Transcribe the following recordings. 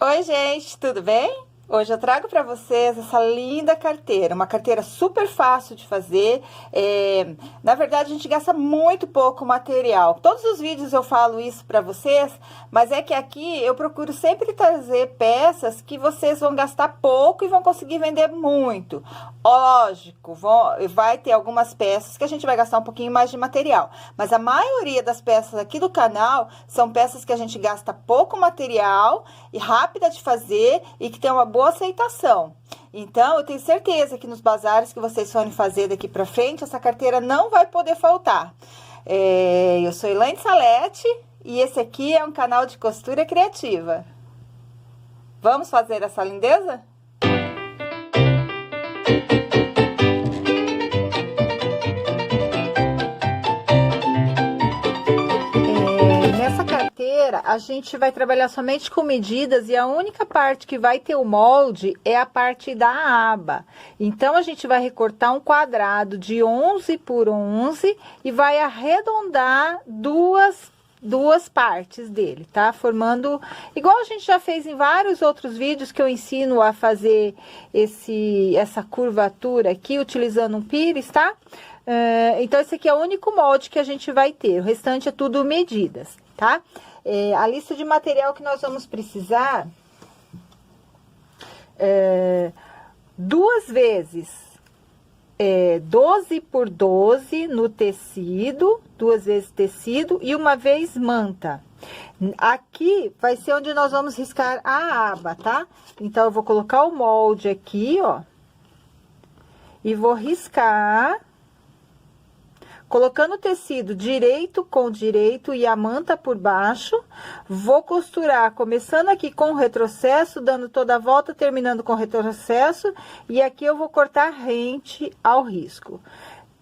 Oi, gente, tudo bem? Hoje eu trago para vocês essa linda carteira, uma carteira super fácil de fazer. Na verdade, a gente gasta muito pouco material. Todos os vídeos eu falo isso para vocês, mas é que aqui eu procuro sempre trazer peças que vocês vão gastar pouco e vão conseguir vender muito. Lógico, vai ter algumas peças que a gente vai gastar um pouquinho mais de material, mas a maioria das peças aqui do canal são peças que a gente gasta pouco material e rápida de fazer e que tem uma boa aceitação. Então, eu tenho certeza que nos bazares que vocês forem fazer daqui pra frente, essa carteira não vai poder faltar. Eu sou Elaine Salete e esse aqui é um canal de costura criativa. Vamos fazer essa lindeza? Nessa carteira, a gente vai trabalhar somente com medidas e a única parte que vai ter o molde é a parte da aba. Então, a gente vai recortar um quadrado de 11 por 11 e vai arredondar duas partes dele, tá? Formando, igual a gente já fez em vários outros vídeos que eu ensino a fazer essa curvatura aqui, utilizando um pires, tá? Então, esse aqui é o único molde que a gente vai ter, o restante é tudo medidas, tá? A lista de material que nós vamos precisar, 2 vezes 12 por 12 no tecido, 2 vezes tecido e 1 vez manta. Aqui vai ser onde nós vamos riscar a aba, tá? Então, eu vou colocar o molde aqui, ó, e vou riscar, colocando o tecido direito com direito e a manta por baixo. Vou costurar, começando aqui com o retrocesso, dando toda a volta, terminando com o retrocesso. E aqui eu vou cortar rente ao risco.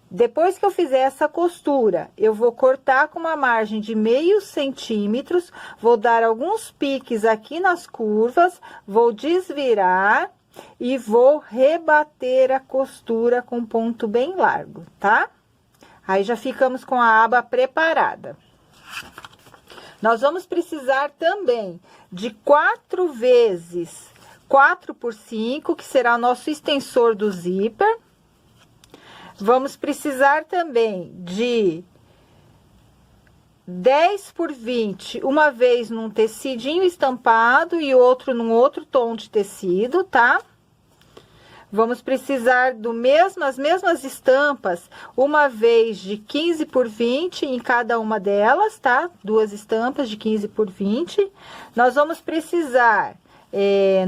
Depois que eu fizer essa costura, eu vou cortar com uma margem de meio centímetros. Vou dar alguns piques aqui nas curvas, vou desvirar e vou rebater a costura com ponto bem largo, tá? Aí, já ficamos com a aba preparada. Nós vamos precisar também de 4 vezes 4 por 5, que será o nosso extensor do zíper. Vamos precisar também de 10 por 20, uma vez num tecidinho estampado e outro num outro tom de tecido, tá? Vamos precisar as mesmas estampas, uma vez de 15 por 20 em cada uma delas, tá? 2 estampas de 15 por 20. Nós vamos precisar,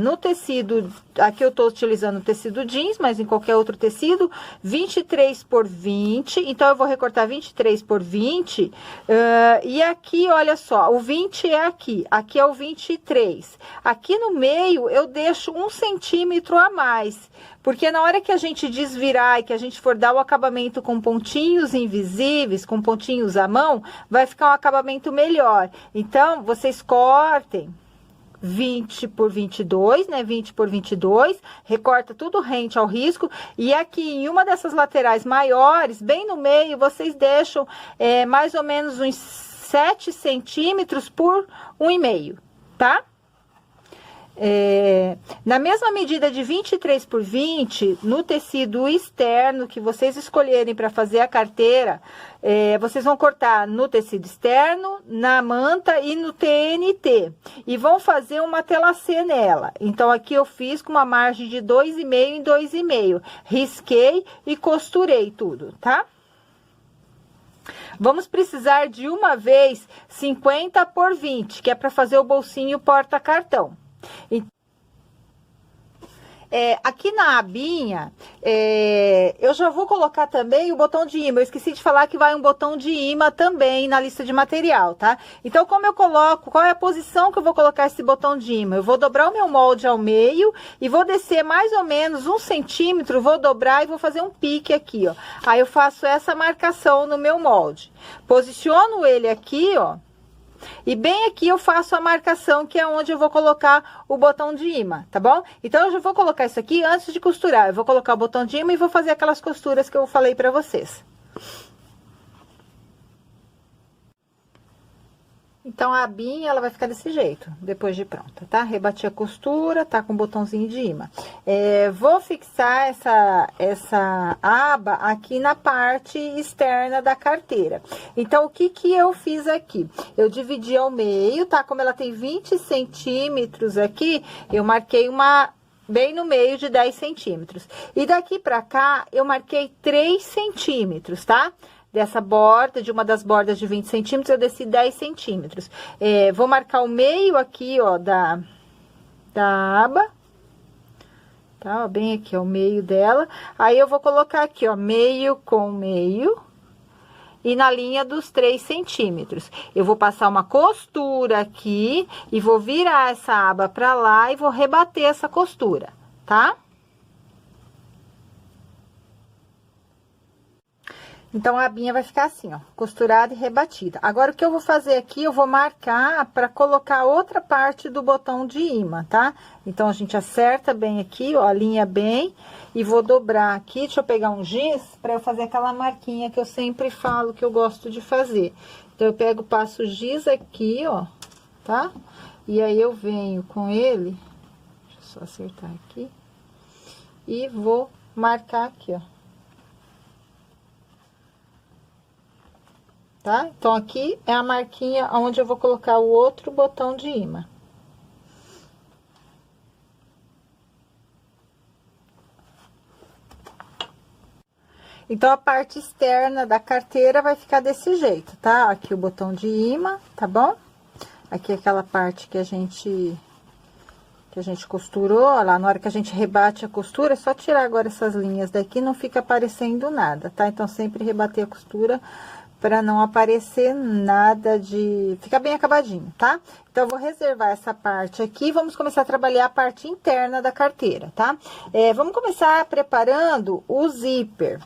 no tecido, aqui eu tô utilizando o tecido jeans, mas em qualquer outro tecido, 23 por 20. Então, eu vou recortar 23 por 20. E aqui, olha só, o 20 é aqui é o 23. Aqui no meio, eu deixo 1 centímetro a mais. Porque na hora que a gente desvirar e que a gente for dar o acabamento com pontinhos invisíveis, com pontinhos à mão, vai ficar um acabamento melhor. Então, vocês cortem 20 por 22, né? 20 por 22, recorta tudo rente ao risco. E aqui em uma dessas laterais maiores, bem no meio, vocês deixam mais ou menos uns 7 centímetros por 1,5, tá? Na mesma medida de 23 por 20, no tecido externo que vocês escolherem para fazer a carteira, vocês vão cortar no tecido externo, na manta e no TNT. E vão fazer uma telacê nela. Então, aqui eu fiz com uma margem de 2,5 em 2,5. Risquei e costurei tudo, tá? Vamos precisar de uma vez 50 por 20, que é para fazer o bolsinho porta-cartão. Aqui na abinha, eu já vou colocar também o botão de imã. Eu esqueci de falar que vai um botão de imã também na lista de material, tá? Então, como eu coloco, qual é a posição que eu vou colocar esse botão de imã? Eu vou dobrar o meu molde ao meio e vou descer mais ou menos 1 centímetro, vou dobrar e vou fazer um pique aqui, ó. Aí, eu faço essa marcação no meu molde. Posiciono ele aqui, ó. E bem aqui eu faço a marcação, que é onde eu vou colocar o botão de imã, tá bom? Então, eu já vou colocar isso aqui antes de costurar. Eu vou colocar o botão de imã e vou fazer aquelas costuras que eu falei pra vocês. Então, a abinha, ela vai ficar desse jeito, depois de pronta, tá? Rebati a costura, tá com o botãozinho de imã. Vou fixar essa aba aqui na parte externa da carteira. Então, o que que eu fiz aqui? Eu dividi ao meio, tá? Como ela tem 20 centímetros aqui, eu marquei bem no meio de 10 centímetros. E daqui pra cá, eu marquei 3 centímetros, tá? Dessa borda, de uma das bordas de 20 centímetros, eu desci 10 centímetros. Vou marcar o meio aqui, ó, da aba. Tá, ó, bem aqui, ó, o meio dela. Aí, eu vou colocar aqui, ó, meio com meio. E na linha dos 3 centímetros. Eu vou passar uma costura aqui e vou virar essa aba pra lá e vou rebater essa costura, tá? Então, a abinha vai ficar assim, ó, costurada e rebatida. Agora, o que eu vou fazer aqui, eu vou marcar para colocar outra parte do botão de imã, tá? Então, a gente acerta bem aqui, ó, alinha bem e vou dobrar aqui. Deixa eu pegar um giz para eu fazer aquela marquinha que eu sempre falo que eu gosto de fazer. Então, eu pego, passo o giz aqui, ó, tá? E aí, eu venho com ele, deixa eu só acertar aqui, e vou marcar aqui, ó. Tá? Então, aqui é a marquinha onde eu vou colocar o outro botão de imã. Então, a parte externa da carteira vai ficar desse jeito, tá? Aqui o botão de imã, tá bom? Aqui aquela parte que a gente costurou, ó lá, na hora que a gente rebate a costura, é só tirar agora essas linhas daqui, não fica aparecendo nada, tá? Então, sempre rebater a costura para não aparecer nada de... Fica bem acabadinho, tá? Então, eu vou reservar essa parte aqui, vamos começar a trabalhar a parte interna da carteira, tá? Vamos começar preparando o zíper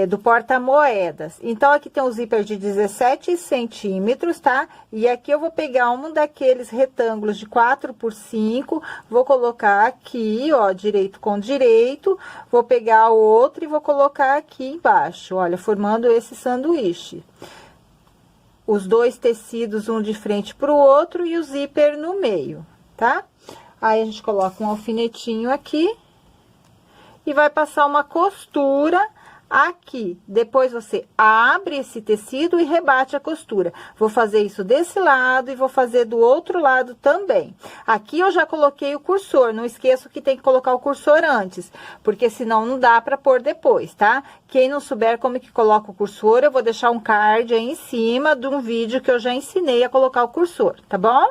do porta-moedas. Então, aqui tem um zíper de 17 centímetros, tá? E aqui eu vou pegar um daqueles retângulos de 4 por 5, vou colocar aqui, ó, direito com direito, vou pegar o outro e vou colocar aqui embaixo, olha, formando esse sanduíche. Os dois tecidos, um de frente pro outro e o zíper no meio, tá? Aí, a gente coloca um alfinetinho aqui e vai passar uma costura aqui. Depois, você abre esse tecido e rebate a costura. Vou fazer isso desse lado e vou fazer do outro lado também. Aqui, eu já coloquei o cursor. Não esqueço que tem que colocar o cursor antes, porque senão não dá pra pôr depois, tá? Quem não souber como que coloca o cursor, eu vou deixar um card aí em cima de um vídeo que eu já ensinei a colocar o cursor, tá bom?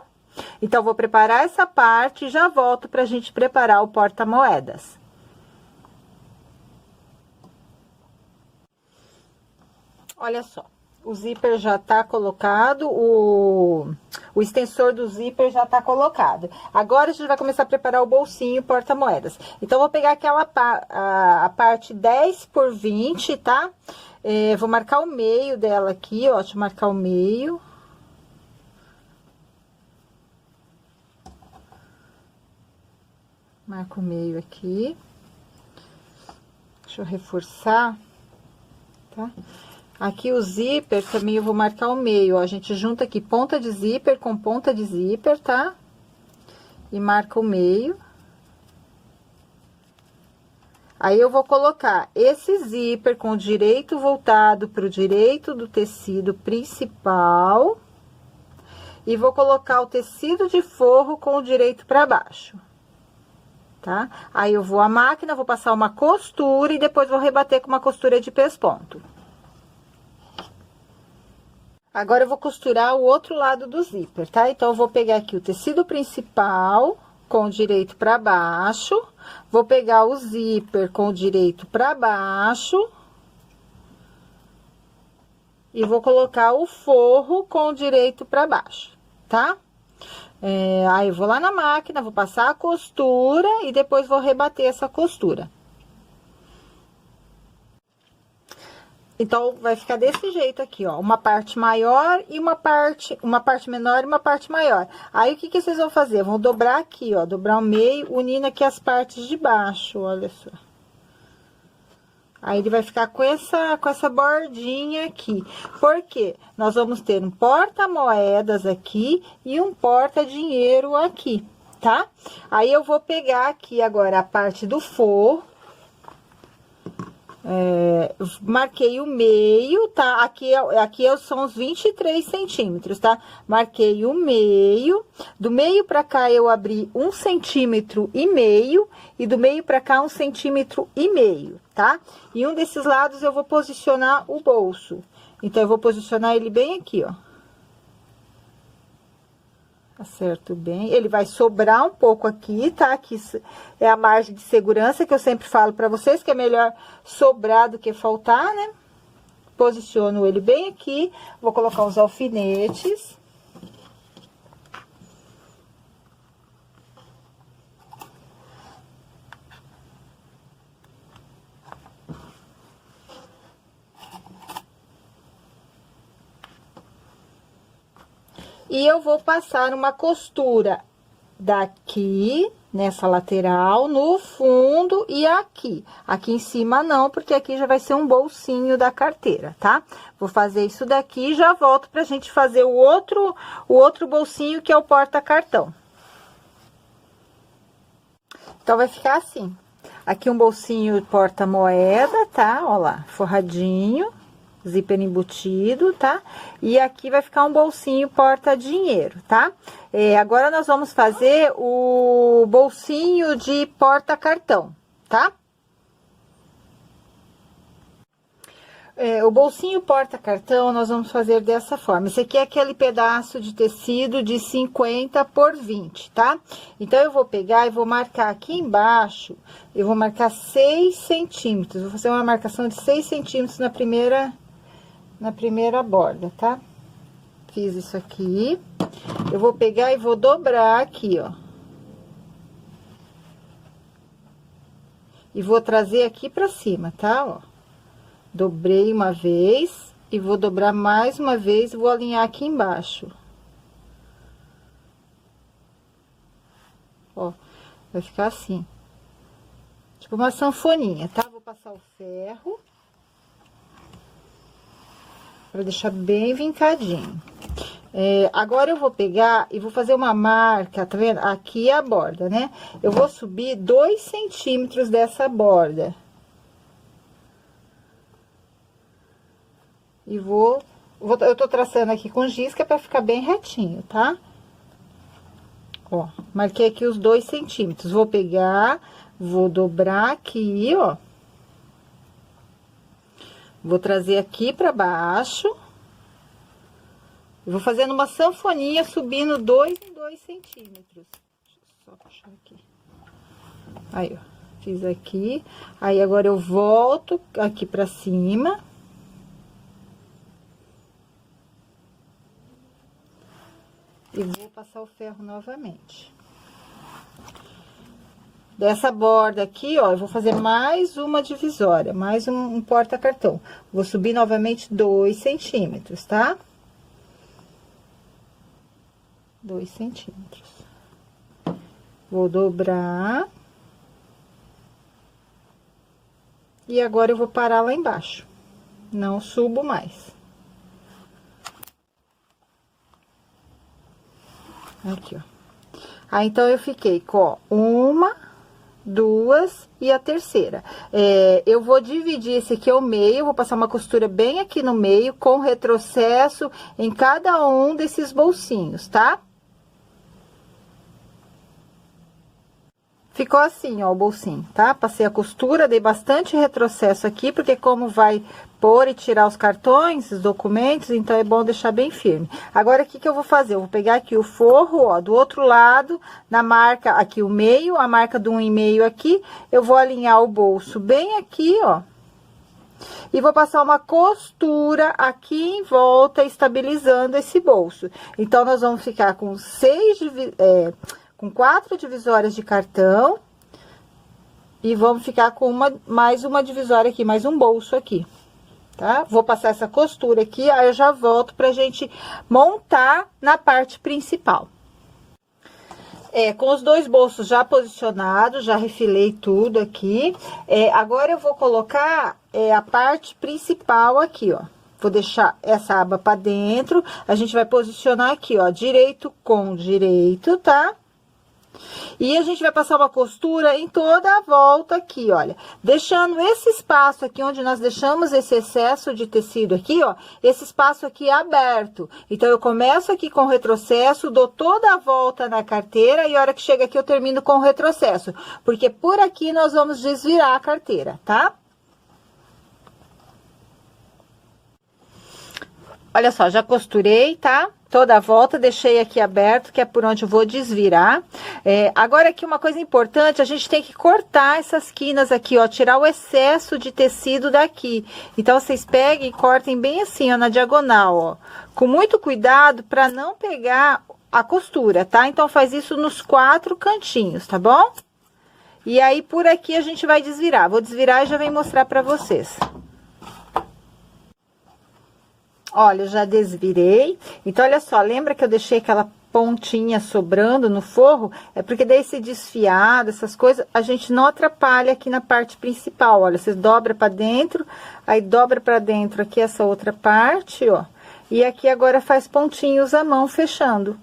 Então, vou preparar essa parte e já volto pra gente preparar o porta-moedas. Olha só, o zíper já tá colocado, o extensor do zíper já tá colocado. Agora, a gente vai começar a preparar o bolsinho porta-moedas. Então, vou pegar aquela a parte 10 por 20, tá? Vou marcar o meio dela aqui, ó, deixa eu marcar o meio. Marco o meio aqui. Deixa eu reforçar, tá? Aqui o zíper também eu vou marcar o meio, ó, a gente junta aqui ponta de zíper com ponta de zíper, tá? E marca o meio. Aí, eu vou colocar esse zíper com o direito voltado pro direito do tecido principal. E vou colocar o tecido de forro com o direito pra baixo. Tá? Aí, eu vou à máquina, vou passar uma costura e depois vou rebater com uma costura de pesponto. Agora, eu vou costurar o outro lado do zíper, tá? Então, eu vou pegar aqui o tecido principal com o direito pra baixo, vou pegar o zíper com o direito pra baixo e vou colocar o forro com o direito pra baixo, tá? Aí, eu vou lá na máquina, vou passar a costura e depois vou rebater essa costura. Então, vai ficar desse jeito aqui, ó, uma parte maior e uma parte menor e uma parte maior. Aí, o que que vocês vão fazer? Vão dobrar aqui, ó, dobrar o meio, unindo aqui as partes de baixo, olha só. Aí ele vai ficar com essa bordinha aqui. Por quê? Nós vamos ter um porta-moedas aqui e um porta-dinheiro aqui, tá? Aí eu vou pegar aqui agora a parte do forro. Marquei o meio, tá? Aqui são os 23 centímetros, tá? Marquei o meio. Do meio pra cá eu abri 1,5 centímetro e do meio pra cá 1,5 centímetro, tá? E um desses lados eu vou posicionar o bolso. Então eu vou posicionar ele bem aqui, ó. Acerto bem, ele vai sobrar um pouco aqui, tá? Aqui é a margem de segurança que eu sempre falo pra vocês, que é melhor sobrar do que faltar, né? Posiciono ele bem aqui, vou colocar os alfinetes. E eu vou passar uma costura daqui, nessa lateral, no fundo e aqui. Aqui em cima não, porque aqui já vai ser um bolsinho da carteira, tá? Vou fazer isso daqui e já volto pra gente fazer o outro bolsinho, que é o porta-cartão. Então, vai ficar assim. Aqui um bolsinho porta-moeda, tá? Ó lá, forradinho. Zíper embutido, tá? E aqui vai ficar um bolsinho porta-dinheiro, tá? Agora nós vamos fazer o bolsinho de porta-cartão, tá? O bolsinho porta-cartão nós vamos fazer dessa forma. Esse aqui é aquele pedaço de tecido de 50 por 20, tá? Então, eu vou pegar e vou marcar aqui embaixo, eu vou marcar 6 centímetros. Vou fazer uma marcação de 6 centímetros na primeira borda, tá? Fiz isso aqui. Eu vou pegar e vou dobrar aqui, ó. E vou trazer aqui pra cima, tá? Ó. Dobrei uma vez e vou dobrar mais uma vez e vou alinhar aqui embaixo. Ó, vai ficar assim. Tipo uma sanfoninha, tá? Vou passar o ferro. Pra deixar bem vincadinho. Agora eu vou pegar e vou fazer uma marca, tá vendo? Aqui é a borda, né? Eu vou subir 2 centímetros dessa borda. E eu tô traçando aqui com giz, que é pra ficar bem retinho, tá? Ó, marquei aqui os 2 centímetros. Vou pegar, vou dobrar aqui, ó. Vou trazer aqui pra baixo. Eu vou fazendo uma sanfoninha, subindo 2 em 2 centímetros. Deixa eu só puxar aqui. Aí, ó. Fiz aqui. Aí, agora eu volto aqui pra cima. E vou passar o ferro novamente. Dessa borda aqui, ó, eu vou fazer mais uma divisória, mais um porta-cartão. Vou subir novamente 2 centímetros, tá? 2 centímetros. Vou dobrar. E agora eu vou parar lá embaixo. Não subo mais. Aqui, ó. Aí, então, eu fiquei com, ó, 1, 2 e a terceira. Eu vou dividir esse aqui ao meio, vou passar uma costura bem aqui no meio, com retrocesso em cada um desses bolsinhos, tá? Ficou assim, ó, o bolsinho, tá? Passei a costura, dei bastante retrocesso aqui, porque como vai pôr e tirar os cartões, os documentos, então é bom deixar bem firme. Agora, o que que eu vou fazer? Eu vou pegar aqui o forro, ó, do outro lado, na marca, aqui o meio, a marca do 1,5 aqui, eu vou alinhar o bolso bem aqui, ó. E vou passar uma costura aqui em volta, estabilizando esse bolso. Então, nós vamos ficar com 4 divisórias de cartão. E vamos ficar com mais uma divisória aqui, mais um bolso aqui, tá? Vou passar essa costura aqui, aí eu já volto pra gente montar na parte principal. Com os dois bolsos já posicionados, já refilei tudo aqui. Agora eu vou colocar a parte principal aqui, ó. Vou deixar essa aba pra dentro. A gente vai posicionar aqui, ó, direito com direito, tá? E a gente vai passar uma costura em toda a volta aqui, olha. Deixando esse espaço aqui, onde nós deixamos esse excesso de tecido aqui, ó. Esse espaço aqui aberto. Então, eu começo aqui com o retrocesso, dou toda a volta na carteira. E a hora que chega aqui, eu termino com o retrocesso. Porque por aqui, nós vamos desvirar a carteira, tá? Olha só, já costurei, tá? Toda a volta, deixei aqui aberto, que é por onde eu vou desvirar. Agora aqui uma coisa importante, a gente tem que cortar essas quinas aqui, ó, tirar o excesso de tecido daqui. Então, vocês peguem e cortem bem assim, ó, na diagonal, ó. Com muito cuidado para não pegar a costura, tá? Então, faz isso nos 4 cantinhos, tá bom? E aí, por aqui, a gente vai desvirar. Vou desvirar e já venho mostrar pra vocês. Olha, eu já desvirei. Então, olha só, lembra que eu deixei aquela pontinha sobrando no forro? É porque daí esse desfiado, essas coisas, a gente não atrapalha aqui na parte principal. Olha, você dobra pra dentro, aí dobra pra dentro aqui essa outra parte, ó. E aqui agora faz pontinhos à mão fechando,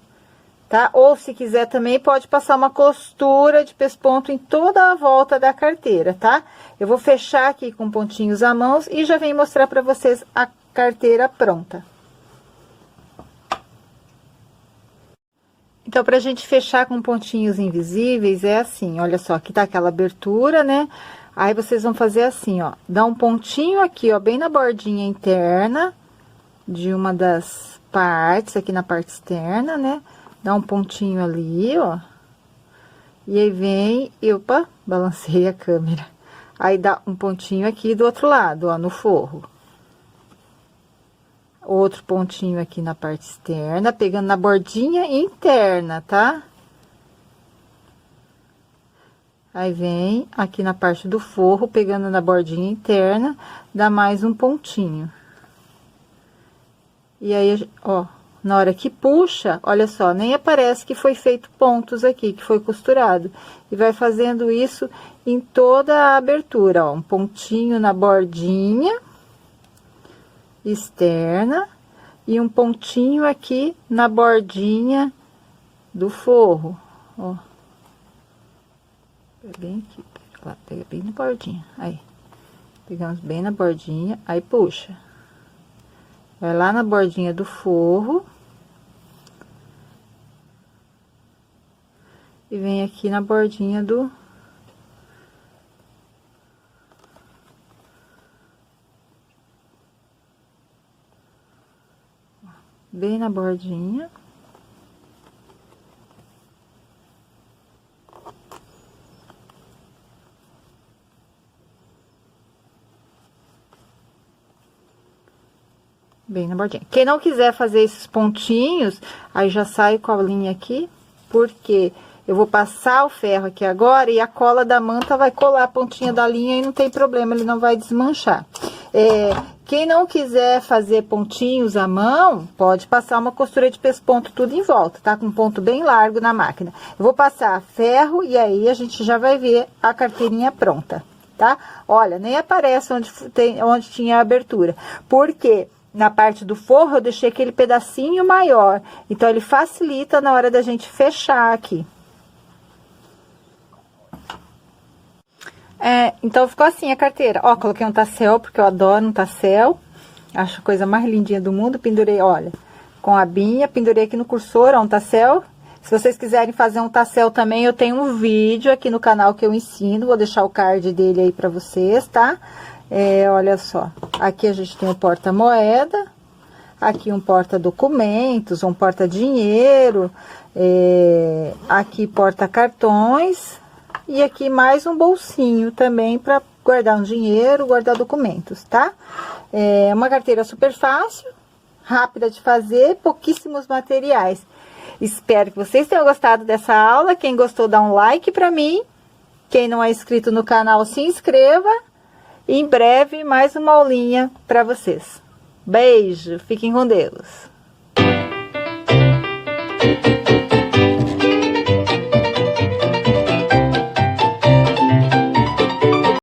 tá? Ou se quiser também pode passar uma costura de pesponto em toda a volta da carteira, tá? Eu vou fechar aqui com pontinhos à mão e já venho mostrar pra vocês a carteira pronta. Então, pra gente fechar com pontinhos invisíveis, é assim, olha só, aqui tá aquela abertura, né? Aí, vocês vão fazer assim, ó, dá um pontinho aqui, ó, bem na bordinha interna de uma das partes, aqui na parte externa, né? Dá um pontinho ali, ó. E aí, vem, opa, balancei a câmera. Aí, dá um pontinho aqui do outro lado, ó, no forro. Outro pontinho aqui na parte externa, pegando na bordinha interna, tá? Aí, vem aqui na parte do forro, pegando na bordinha interna, dá mais um pontinho. E aí, ó, na hora que puxa, olha só, nem aparece que foi feito pontos aqui, que foi costurado. E vai fazendo isso em toda a abertura, ó, um pontinho na bordinha externa e um pontinho aqui na bordinha do forro, ó. Pega bem aqui, lá, pega bem na bordinha, aí. Pegamos bem na bordinha, aí puxa. Vai lá na bordinha do forro. E vem aqui na bordinha do... Bem na bordinha. Bem na bordinha. Quem não quiser fazer esses pontinhos, aí já sai com a linha aqui, porque eu vou passar o ferro aqui agora e a cola da manta vai colar a pontinha da linha e não tem problema, ele não vai desmanchar. Quem não quiser fazer pontinhos à mão, pode passar uma costura de pesponto tudo em volta, tá? Com um ponto bem largo na máquina. Eu vou passar ferro e aí a gente já vai ver a carteirinha pronta, tá? Olha, nem aparece onde tinha a abertura, porque na parte do forro eu deixei aquele pedacinho maior, então ele facilita na hora da gente fechar aqui. Então ficou assim a carteira. Ó, coloquei um tassel, porque eu adoro um tassel. Acho a coisa mais lindinha do mundo. Pendurei, olha, com a abinha, pendurei aqui no cursor, ó, um tassel. Se vocês quiserem fazer um tassel também, eu tenho um vídeo aqui no canal que eu ensino. Vou deixar o card dele aí pra vocês, tá? Olha só, aqui a gente tem o porta-moeda. Aqui um porta-documentos, um porta-dinheiro. Aqui porta-cartões. E aqui mais um bolsinho também para guardar um dinheiro, guardar documentos, tá? É uma carteira super fácil, rápida de fazer, pouquíssimos materiais. Espero que vocês tenham gostado dessa aula. Quem gostou, dá um like para mim. Quem não é inscrito no canal, se inscreva. E em breve, mais uma aulinha para vocês. Beijo, fiquem com Deus.